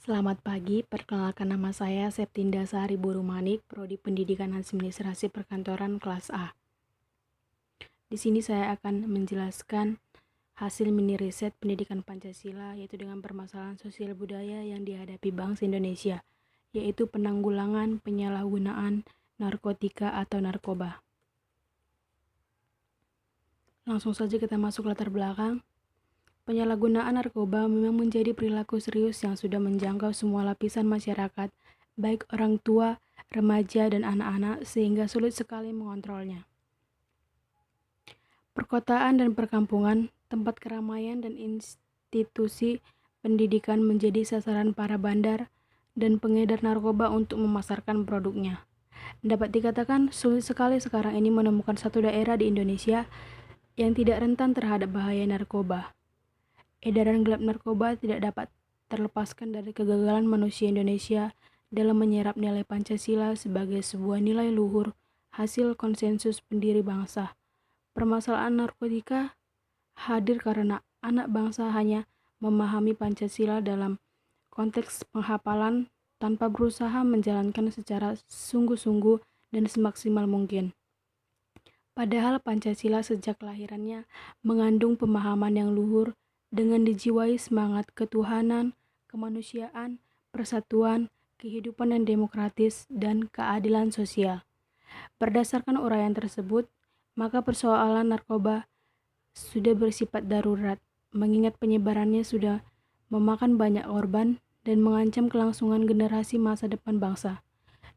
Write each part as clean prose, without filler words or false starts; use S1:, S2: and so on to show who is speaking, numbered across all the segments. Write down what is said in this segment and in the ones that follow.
S1: Selamat pagi, perkenalkan nama saya Septinda Sari Burumanik, Prodi Pendidikan Administrasi Perkantoran kelas A. Di sini saya akan menjelaskan hasil mini riset pendidikan Pancasila, yaitu dengan permasalahan sosial budaya yang dihadapi bangsa Indonesia, yaitu penanggulangan penyalahgunaan narkotika atau narkoba. Langsung saja kita masuk latar belakang. Penyalahgunaan narkoba memang menjadi perilaku serius yang sudah menjangkau semua lapisan masyarakat, baik orang tua, remaja, dan anak-anak, sehingga sulit sekali mengontrolnya. Perkotaan dan perkampungan, tempat keramaian dan institusi pendidikan menjadi sasaran para bandar dan pengedar narkoba untuk memasarkan produknya. Dapat dikatakan sulit sekali sekarang ini menemukan satu daerah di Indonesia yang tidak rentan terhadap bahaya narkoba. Edaran gelap narkoba tidak dapat terlepaskan dari kegagalan manusia Indonesia dalam menyerap nilai Pancasila sebagai sebuah nilai luhur hasil konsensus pendiri bangsa. Permasalahan narkotika hadir karena anak bangsa hanya memahami Pancasila dalam konteks penghafalan tanpa berusaha menjalankan secara sungguh-sungguh dan semaksimal mungkin. Padahal Pancasila sejak kelahirannya mengandung pemahaman yang luhur dengan dijiwai semangat ketuhanan, kemanusiaan, persatuan, kehidupan yang demokratis, dan keadilan sosial. Berdasarkan uraian tersebut, maka persoalan narkoba sudah bersifat darurat, mengingat penyebarannya sudah memakan banyak korban dan mengancam kelangsungan generasi masa depan bangsa.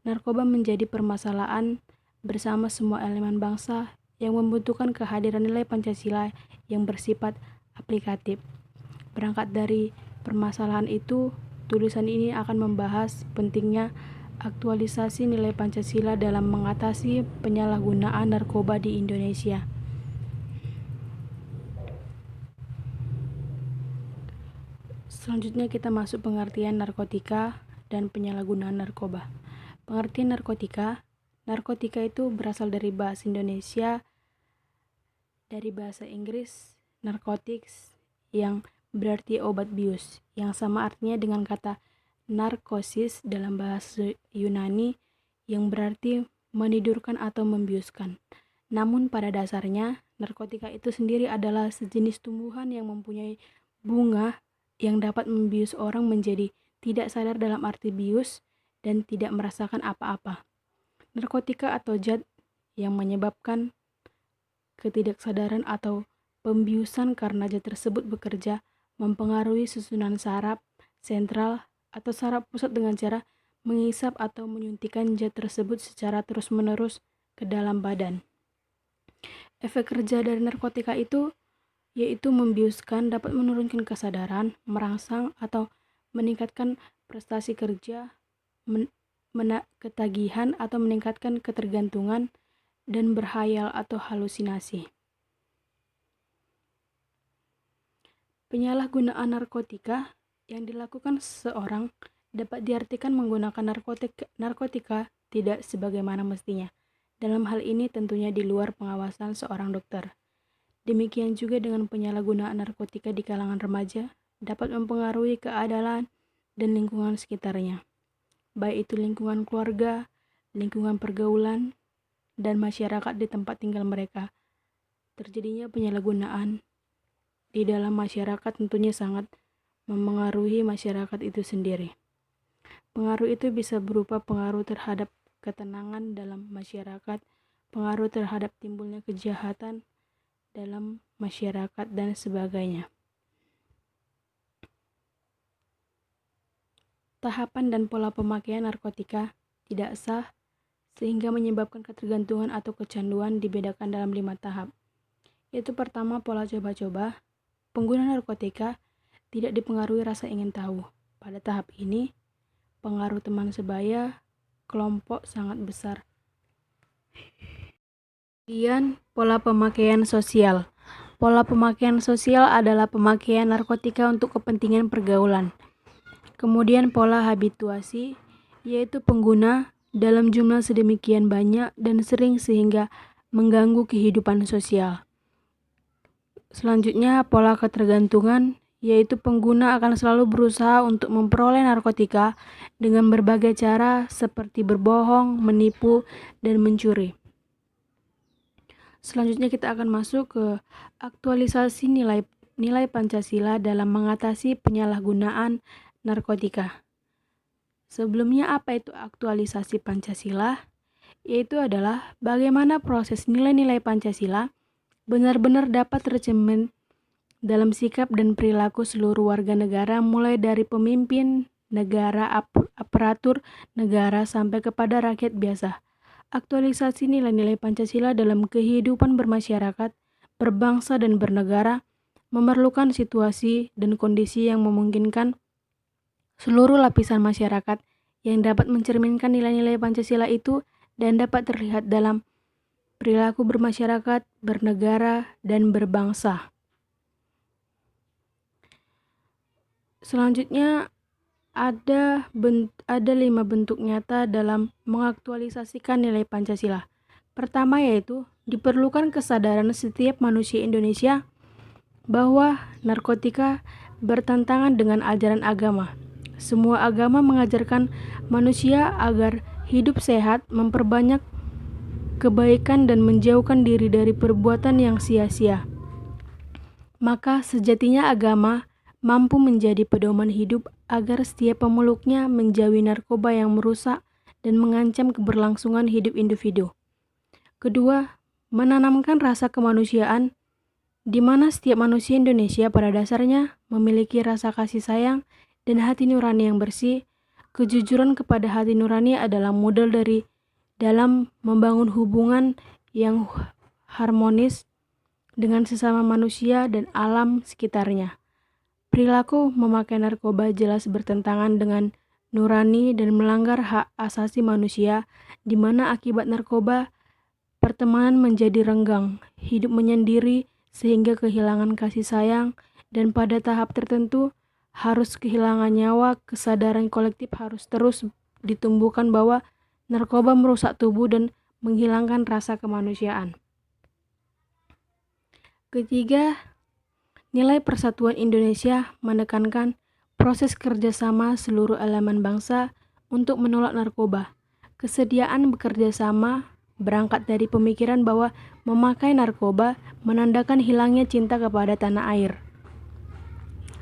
S1: Narkoba menjadi permasalahan bersama semua elemen bangsa yang membutuhkan kehadiran nilai Pancasila yang bersifat aplikatif. Berangkat dari permasalahan itu, tulisan ini akan membahas pentingnya aktualisasi nilai Pancasila dalam mengatasi penyalahgunaan narkoba di Indonesia. Selanjutnya kita masuk pengertian narkotika dan penyalahgunaan narkoba. Pengertian narkotika itu berasal dari bahasa Indonesia, dari bahasa Inggris narcotics yang berarti obat bius, yang sama artinya dengan kata narkosis dalam bahasa Yunani yang berarti menidurkan atau membiuskan. Namun pada dasarnya, narkotika itu sendiri adalah sejenis tumbuhan yang mempunyai bunga yang dapat membius orang menjadi tidak sadar dalam arti bius dan tidak merasakan apa-apa. Narkotika atau zat yang menyebabkan ketidaksadaran atau pembiusan karena zat tersebut bekerja mempengaruhi susunan saraf sentral atau saraf pusat dengan cara menghisap atau menyuntikkan zat tersebut secara terus-menerus ke dalam badan. Efek kerja dari narkotika itu yaitu membiuskan, dapat menurunkan kesadaran, merangsang atau meningkatkan prestasi kerja, ketagihan atau meningkatkan ketergantungan, dan berhayal atau halusinasi. Penyalahgunaan narkotika yang dilakukan seseorang dapat diartikan menggunakan narkotika tidak sebagaimana mestinya. Dalam hal ini tentunya di luar pengawasan seorang dokter. Demikian juga dengan penyalahgunaan narkotika di kalangan remaja dapat mempengaruhi keadaan dan lingkungan sekitarnya, baik itu lingkungan keluarga, lingkungan pergaulan, dan masyarakat di tempat tinggal mereka. Terjadinya penyalahgunaan di dalam masyarakat tentunya sangat memengaruhi masyarakat itu sendiri. Pengaruh itu bisa berupa pengaruh terhadap ketenangan dalam masyarakat, pengaruh terhadap timbulnya kejahatan dalam masyarakat, dan sebagainya. Tahapan dan pola pemakaian narkotika tidak sah sehingga menyebabkan ketergantungan atau kecanduan dibedakan dalam 5 tahap. Yaitu pertama, pola coba-coba. Pengguna narkotika tidak dipengaruhi rasa ingin tahu. Pada tahap ini, pengaruh teman sebaya kelompok sangat besar. Kemudian, pola pemakaian sosial. Pola pemakaian sosial adalah pemakaian narkotika untuk kepentingan pergaulan. Kemudian pola habituasi, yaitu pengguna dalam jumlah sedemikian banyak dan sering sehingga mengganggu kehidupan sosial. Selanjutnya, pola ketergantungan, yaitu pengguna akan selalu berusaha untuk memperoleh narkotika dengan berbagai cara seperti berbohong, menipu, dan mencuri. Selanjutnya kita akan masuk ke aktualisasi nilai Pancasila dalam mengatasi penyalahgunaan narkotika. Sebelumnya, apa itu aktualisasi Pancasila? Yaitu adalah bagaimana proses nilai-nilai Pancasila benar-benar dapat tercermin dalam sikap dan perilaku seluruh warga negara, mulai dari pemimpin negara, aparatur negara, sampai kepada rakyat biasa. Aktualisasi nilai-nilai Pancasila dalam kehidupan bermasyarakat, berbangsa, dan bernegara memerlukan situasi dan kondisi yang memungkinkan seluruh lapisan masyarakat yang dapat mencerminkan nilai-nilai Pancasila itu dan dapat terlihat dalam perilaku bermasyarakat, bernegara, dan berbangsa. Selanjutnya, ada 5 bentuk nyata dalam mengaktualisasikan nilai Pancasila. Pertama yaitu diperlukan kesadaran setiap manusia Indonesia bahwa narkotika bertentangan dengan ajaran agama. Semua agama mengajarkan manusia agar hidup sehat, memperbanyak kebaikan, dan menjauhkan diri dari perbuatan yang sia-sia. Maka sejatinya agama mampu menjadi pedoman hidup agar setiap pemeluknya menjauhi narkoba yang merusak dan mengancam keberlangsungan hidup individu. Kedua, menanamkan rasa kemanusiaan di mana setiap manusia Indonesia pada dasarnya memiliki rasa kasih sayang dan hati nurani yang bersih. Kejujuran kepada hati nurani adalah modal dari dalam membangun hubungan yang harmonis dengan sesama manusia dan alam sekitarnya. Perilaku memakai narkoba jelas bertentangan dengan nurani dan melanggar hak asasi manusia, di mana akibat narkoba pertemanan menjadi renggang, hidup menyendiri sehingga kehilangan kasih sayang, dan pada tahap tertentu harus kehilangan nyawa. Kesadaran kolektif harus terus ditumbuhkan bahwa narkoba merusak tubuh dan menghilangkan rasa kemanusiaan. Ketiga, nilai persatuan Indonesia menekankan proses kerjasama seluruh elemen bangsa untuk menolak narkoba. Kesediaan bekerja sama berangkat dari pemikiran bahwa memakai narkoba menandakan hilangnya cinta kepada tanah air.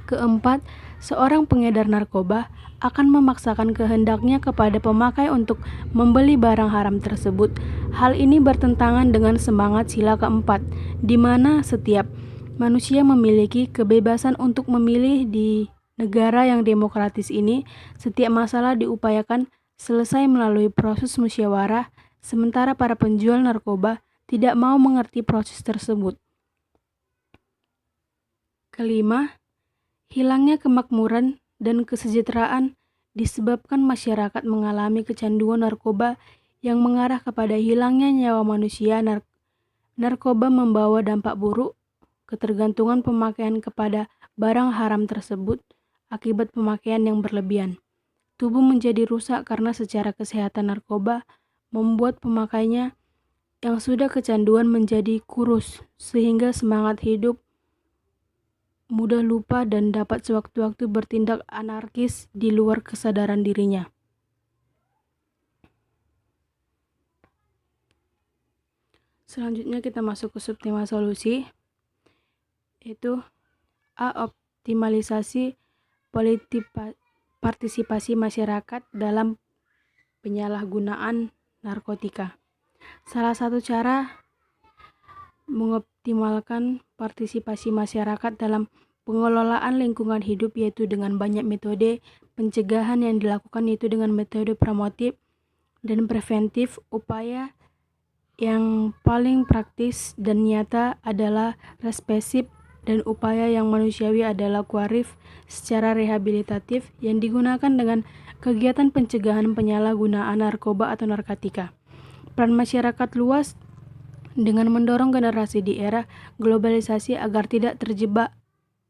S1: Keempat, seorang pengedar narkoba akan memaksakan kehendaknya kepada pemakai untuk membeli barang haram tersebut. Hal ini bertentangan dengan semangat sila keempat, di mana setiap manusia memiliki kebebasan untuk memilih. Di negara yang demokratis ini, setiap masalah diupayakan selesai melalui proses musyawarah, sementara para penjual narkoba tidak mau mengerti proses tersebut. Kelima, hilangnya kemakmuran dan kesejahteraan disebabkan masyarakat mengalami kecanduan narkoba yang mengarah kepada hilangnya nyawa manusia. Narkoba membawa dampak buruk, ketergantungan pemakaian kepada barang haram tersebut akibat pemakaian yang berlebihan. Tubuh menjadi rusak karena secara kesehatan narkoba membuat pemakainya yang sudah kecanduan menjadi kurus, sehingga semangat hidup mudah lupa dan dapat sewaktu-waktu bertindak anarkis di luar kesadaran dirinya. Selanjutnya kita masuk ke subtema solusi, yaitu A. Optimalisasi partisipasi masyarakat dalam penyalahgunaan narkotika. Salah satu cara mengoptimalkan partisipasi masyarakat dalam pengelolaan lingkungan hidup yaitu dengan banyak metode pencegahan yang dilakukan, yaitu dengan metode promotif dan preventif. Upaya yang paling praktis dan nyata adalah represif, dan upaya yang manusiawi adalah kuarif secara rehabilitatif yang digunakan dengan kegiatan pencegahan penyalahgunaan narkoba atau narkotika. Peran masyarakat luas dengan mendorong generasi di era globalisasi agar tidak terjebak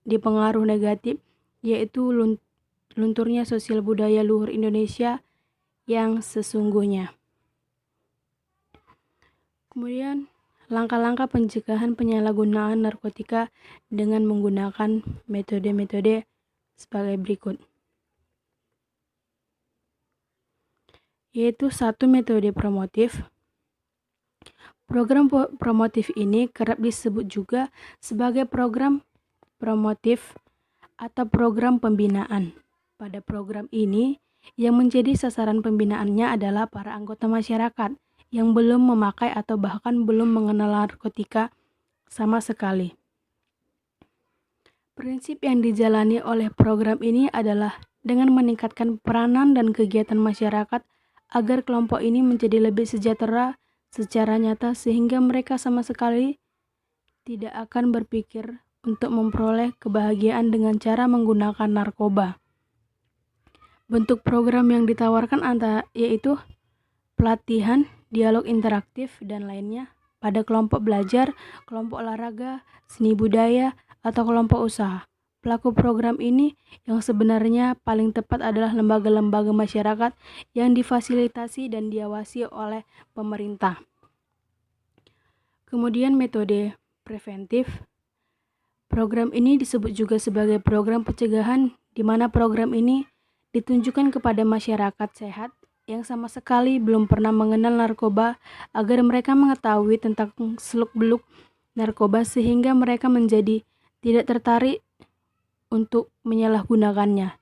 S1: di pengaruh negatif, yaitu lunturnya sosial budaya luhur Indonesia yang sesungguhnya. Kemudian langkah-langkah pencegahan penyalahgunaan narkotika dengan menggunakan metode-metode sebagai berikut. Yaitu 1. Metode promotif. Program promotif ini kerap disebut juga sebagai program promotif atau program pembinaan. Pada program ini, yang menjadi sasaran pembinaannya adalah para anggota masyarakat yang belum memakai atau bahkan belum mengenal narkotika sama sekali. Prinsip yang dijalani oleh program ini adalah dengan meningkatkan peranan dan kegiatan masyarakat agar kelompok ini menjadi lebih sejahtera secara nyata sehingga mereka sama sekali tidak akan berpikir untuk memperoleh kebahagiaan dengan cara menggunakan narkoba. Bentuk program yang ditawarkan yaitu pelatihan, dialog interaktif, dan lainnya pada kelompok belajar, kelompok olahraga, seni budaya, atau kelompok usaha. Pelaku program ini yang sebenarnya paling tepat adalah lembaga-lembaga masyarakat yang difasilitasi dan diawasi oleh pemerintah. Kemudian metode preventif. Program ini disebut juga sebagai program pencegahan, di mana program ini ditunjukkan kepada masyarakat sehat yang sama sekali belum pernah mengenal narkoba agar mereka mengetahui tentang seluk-beluk narkoba sehingga mereka menjadi tidak tertarik untuk menyalahgunakannya.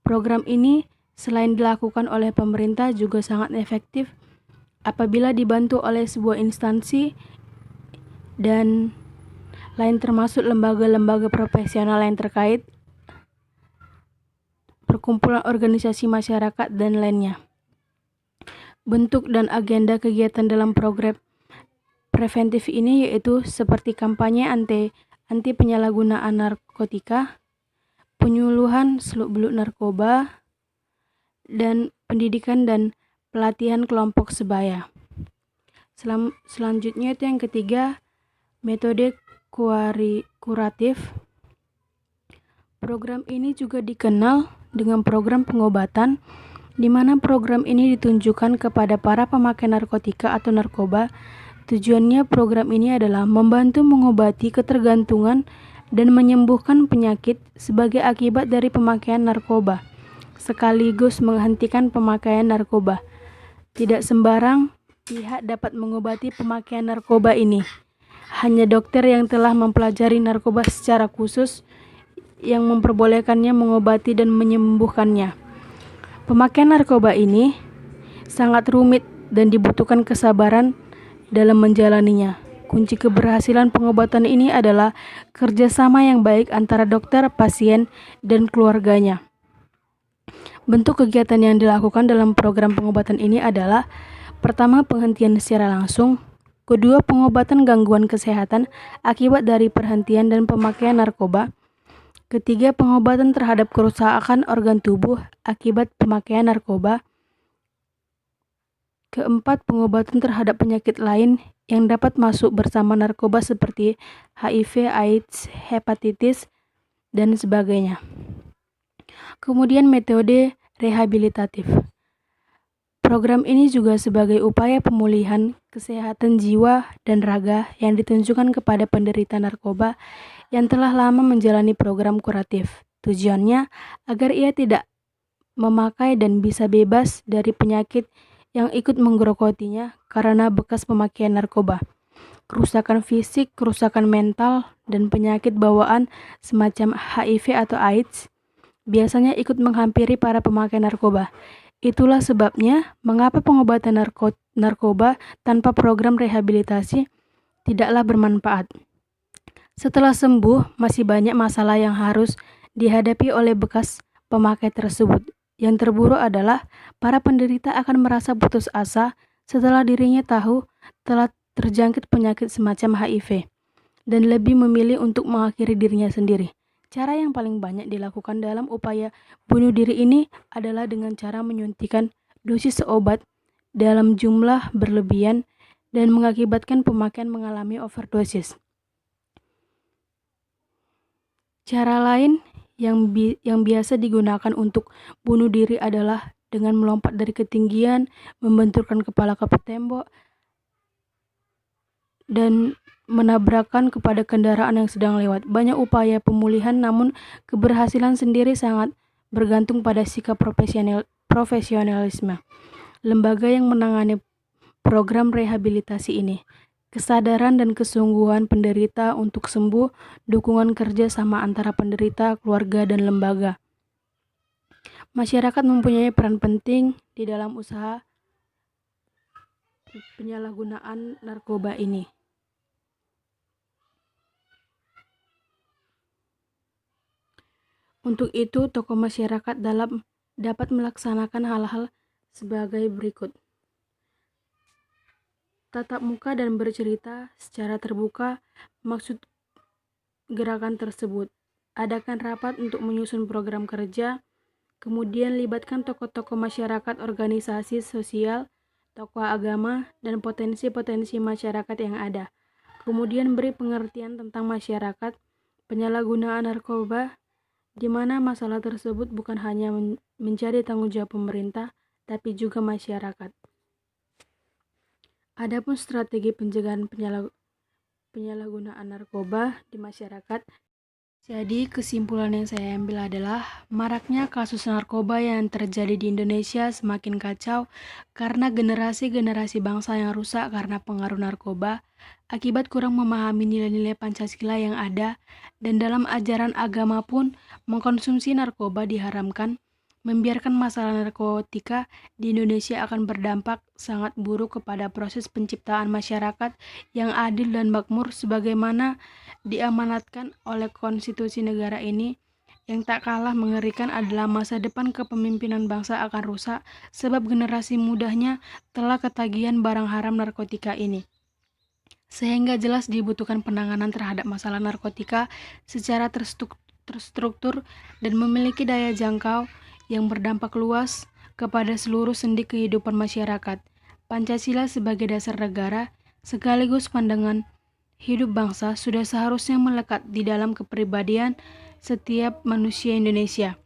S1: Program ini selain dilakukan oleh pemerintah juga sangat efektif apabila dibantu oleh sebuah instansi dan lain termasuk lembaga-lembaga profesional yang terkait, perkumpulan organisasi masyarakat, dan lainnya. Bentuk dan agenda kegiatan dalam program preventif ini yaitu seperti kampanye anti penyalahgunaan narkotika, penyuluhan seluk-beluk narkoba, dan pendidikan dan pelatihan kelompok sebaya. Selanjutnya itu yang ketiga, metode kuratif. Program ini juga dikenal dengan program pengobatan, di mana program ini ditunjukkan kepada para pemakai narkotika atau narkoba. Tujuannya program ini adalah membantu mengobati ketergantungan dan menyembuhkan penyakit sebagai akibat dari pemakaian narkoba, sekaligus menghentikan pemakaian narkoba. Tidak sembarang pihak dapat mengobati pemakaian narkoba ini. Hanya dokter yang telah mempelajari narkoba secara khusus yang memperbolehkannya mengobati dan menyembuhkannya. Pemakaian narkoba ini sangat rumit dan dibutuhkan kesabaran dalam menjalaninya. Kunci keberhasilan pengobatan ini adalah kerjasama yang baik antara dokter, pasien, dan keluarganya. Bentuk kegiatan yang dilakukan dalam program pengobatan ini adalah: pertama, penghentian secara langsung; kedua, pengobatan gangguan kesehatan akibat dari perhentian dan pemakaian narkoba; ketiga, pengobatan terhadap kerusakan organ tubuh akibat pemakaian narkoba; keempat, pengobatan terhadap penyakit lain yang dapat masuk bersama narkoba seperti HIV, AIDS, hepatitis, dan sebagainya. Kemudian metode rehabilitatif. Program ini juga sebagai upaya pemulihan kesehatan jiwa dan raga yang ditunjukkan kepada penderita narkoba yang telah lama menjalani program kuratif. Tujuannya agar ia tidak memakai dan bisa bebas dari penyakit yang ikut menggerokotinya karena bekas pemakaian narkoba. Kerusakan fisik, kerusakan mental, dan penyakit bawaan semacam HIV atau AIDS biasanya ikut menghampiri para pemakai narkoba. Itulah sebabnya mengapa pengobatan narkoba tanpa program rehabilitasi tidaklah bermanfaat. Setelah sembuh, masih banyak masalah yang harus dihadapi oleh bekas pemakai tersebut. Yang terburuk adalah para penderita akan merasa putus asa setelah dirinya tahu telah terjangkit penyakit semacam HIV dan lebih memilih untuk mengakhiri dirinya sendiri. Cara yang paling banyak dilakukan dalam upaya bunuh diri ini adalah dengan cara menyuntikkan dosis obat dalam jumlah berlebihan dan mengakibatkan pemakaian mengalami overdosis. Cara lain yang biasa digunakan untuk bunuh diri adalah dengan melompat dari ketinggian, membenturkan kepala ke tembok, dan menabrakkan kepada kendaraan yang sedang lewat. Banyak upaya pemulihan, namun keberhasilan sendiri sangat bergantung pada sikap profesionalisme lembaga yang menangani program rehabilitasi ini. Kesadaran dan kesungguhan penderita untuk sembuh, dukungan kerja sama antara penderita, keluarga, dan lembaga. Masyarakat mempunyai peran penting di dalam usaha penyalahgunaan narkoba ini. Untuk itu, tokoh masyarakat dapat melaksanakan hal-hal sebagai berikut. Tatap muka dan bercerita secara terbuka maksud gerakan tersebut. Adakan rapat untuk menyusun program kerja, kemudian libatkan tokoh-tokoh masyarakat, organisasi sosial, tokoh agama, dan potensi-potensi masyarakat yang ada. Kemudian beri pengertian tentang masyarakat, penyalahgunaan narkoba, di mana masalah tersebut bukan hanya menjadi tanggung jawab pemerintah, tapi juga masyarakat. Adapun strategi pencegahan penyalahgunaan narkoba di masyarakat. Jadi kesimpulan yang saya ambil adalah maraknya kasus narkoba yang terjadi di Indonesia semakin kacau karena generasi-generasi bangsa yang rusak karena pengaruh narkoba, akibat kurang memahami nilai-nilai Pancasila yang ada, dan dalam ajaran agama pun mengkonsumsi narkoba diharamkan. Membiarkan masalah narkotika di Indonesia akan berdampak sangat buruk kepada proses penciptaan masyarakat yang adil dan makmur sebagaimana diamanatkan oleh konstitusi negara ini. Yang tak kalah mengerikan adalah masa depan kepemimpinan bangsa akan rusak sebab generasi mudanya telah ketagihan barang haram narkotika ini. Sehingga jelas dibutuhkan penanganan terhadap masalah narkotika secara terstruktur dan memiliki daya jangkau yang berdampak luas kepada seluruh sendi kehidupan masyarakat. Pancasila sebagai dasar negara sekaligus pandangan hidup bangsa sudah seharusnya melekat di dalam kepribadian setiap manusia Indonesia.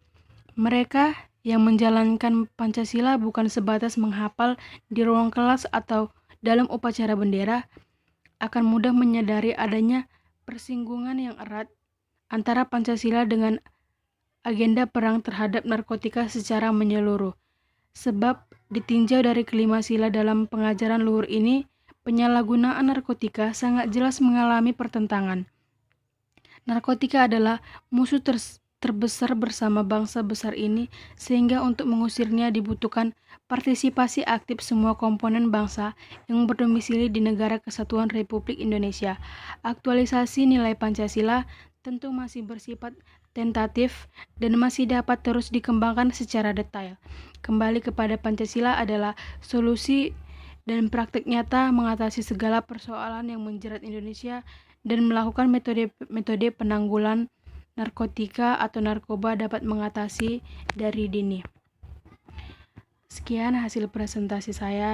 S1: Mereka yang menjalankan Pancasila bukan sebatas menghafal di ruang kelas atau dalam upacara bendera, akan mudah menyadari adanya persinggungan yang erat antara Pancasila dengan agenda perang terhadap narkotika secara menyeluruh. Sebab ditinjau dari kelima sila dalam pengajaran luhur ini, penyalahgunaan narkotika sangat jelas mengalami pertentangan. Narkotika adalah musuh terbesar bersama bangsa besar ini, sehingga untuk mengusirnya dibutuhkan partisipasi aktif semua komponen bangsa yang berdomisili di Negara Kesatuan Republik Indonesia. Aktualisasi nilai Pancasila tentu masih bersifat tentatif dan masih dapat terus dikembangkan secara detail. Kembali kepada Pancasila adalah solusi dan praktik nyata mengatasi segala persoalan yang menjerat Indonesia dan melakukan metode penanggulan narkotika atau narkoba dapat mengatasi dari dini. Sekian hasil presentasi saya.